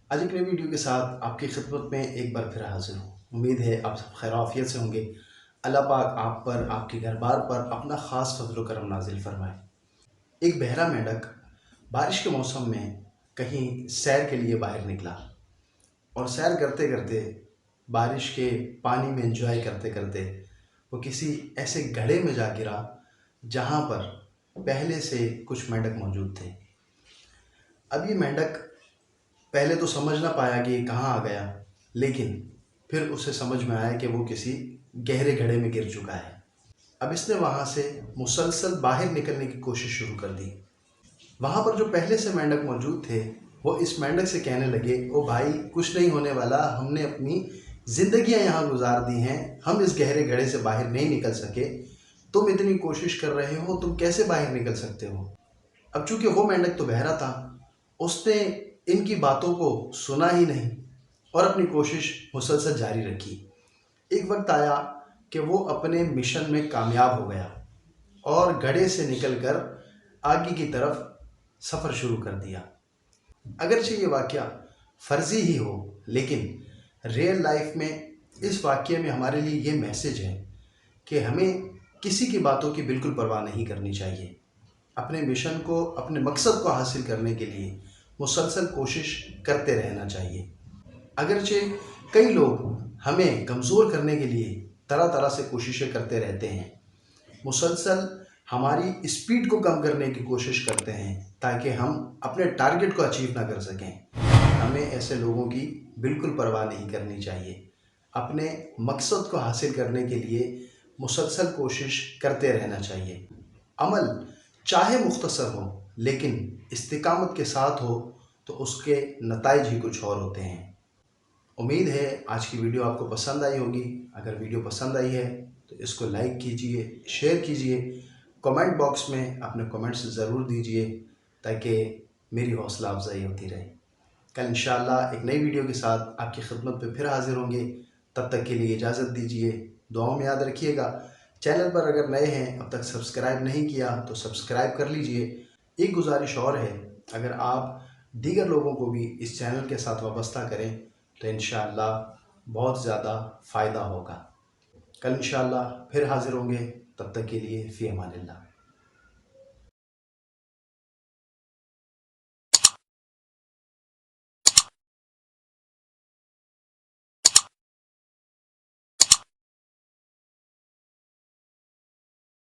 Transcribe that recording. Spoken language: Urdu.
آج ایک نئی ویڈیو کے ساتھ آپ کی خدمت میں ایک بار پھر حاضر ہوں۔ امید ہے آپ سب خیر و عافیت سے ہوں گے۔ اللہ پاک آپ پر، آپ کے گھر بار پر اپنا خاص فضل و کرم نازل فرمائے۔ ایک بہرا مینڈک بارش کے موسم میں کہیں سیر کے لیے باہر نکلا اور سیر کرتے کرتے، بارش کے پانی میں انجوائے کرتے کرتے وہ کسی ایسے گڑھے میں جا گرا جہاں پر پہلے سے کچھ مینڈک موجود تھے۔ اب یہ مینڈک پہلے تو سمجھ نہ پایا کہ یہ کہاں آ گیا، لیکن پھر اسے سمجھ میں آیا کہ وہ کسی گہرے گڑھے میں گر چکا ہے۔ اب اس نے وہاں سے مسلسل باہر نکلنے کی کوشش شروع کر دی۔ وہاں پر جو پہلے سے مینڈک موجود تھے وہ اس مینڈک سے کہنے لگے، او بھائی کچھ نہیں ہونے والا، ہم نے اپنی زندگیاں یہاں گزار دی ہیں، ہم اس گہرے گڑھے سے باہر نہیں نکل سکے، تم اتنی کوشش کر رہے ہو، تم کیسے باہر نکل سکتے ہو؟ اب چونکہ وہ مینڈک تو بہرا تھا، اس نے ان کی باتوں کو سنا ہی نہیں اور اپنی کوشش مسلسل جاری رکھی۔ ایک وقت آیا کہ وہ اپنے مشن میں کامیاب ہو گیا اور گڑھے سے نکل کر آگے کی طرف سفر شروع کر دیا۔ اگرچہ یہ واقعہ فرضی ہی ہو، لیکن ریئل لائف میں اس واقعے میں ہمارے لیے یہ میسج ہے کہ ہمیں کسی کی باتوں کی بالکل پرواہ نہیں کرنی چاہیے۔ اپنے مشن کو، اپنے مقصد کو حاصل کرنے کے لیے مسلسل کوشش کرتے رہنا چاہیے۔ اگرچہ کئی لوگ ہمیں کمزور کرنے کے لیے طرح طرح سے کوششیں کرتے رہتے ہیں، مسلسل ہماری اسپیڈ کو کم کرنے کی کوشش کرتے ہیں تاکہ ہم اپنے ٹارگٹ کو اچیو نہ کر سکیں۔ ہمیں ایسے لوگوں کی بالکل پرواہ نہیں کرنی چاہیے۔ اپنے مقصد کو حاصل کرنے کے لیے مسلسل کوشش کرتے رہنا چاہیے۔ عمل چاہے مختصر ہو لیکن استقامت کے ساتھ ہو تو اس کے نتائج ہی کچھ اور ہوتے ہیں۔ امید ہے آج کی ویڈیو آپ کو پسند آئی ہوگی۔ اگر ویڈیو پسند آئی ہے تو اس کو لائک کیجئے، شیئر کیجئے، کمنٹ باکس میں اپنے کمنٹس ضرور دیجئے تاکہ میری حوصلہ افزائی ہوتی رہے۔ کل انشاءاللہ ایک نئی ویڈیو کے ساتھ آپ کی خدمت پہ پھر حاضر ہوں گے۔ تب تک کے لیے اجازت دیجئے، دعاؤں میں یاد رکھیے گا۔ چینل پر اگر نئے ہیں، اب تک سبسکرائب نہیں کیا تو سبسکرائب کر لیجئے۔ ایک گزارش اور ہے، اگر آپ دیگر لوگوں کو بھی اس چینل کے ساتھ وابستہ کریں تو انشاءاللہ بہت زیادہ فائدہ ہوگا۔ کل انشاءاللہ پھر حاضر ہوں گے، تب تک کے لیے فی امان اللہ۔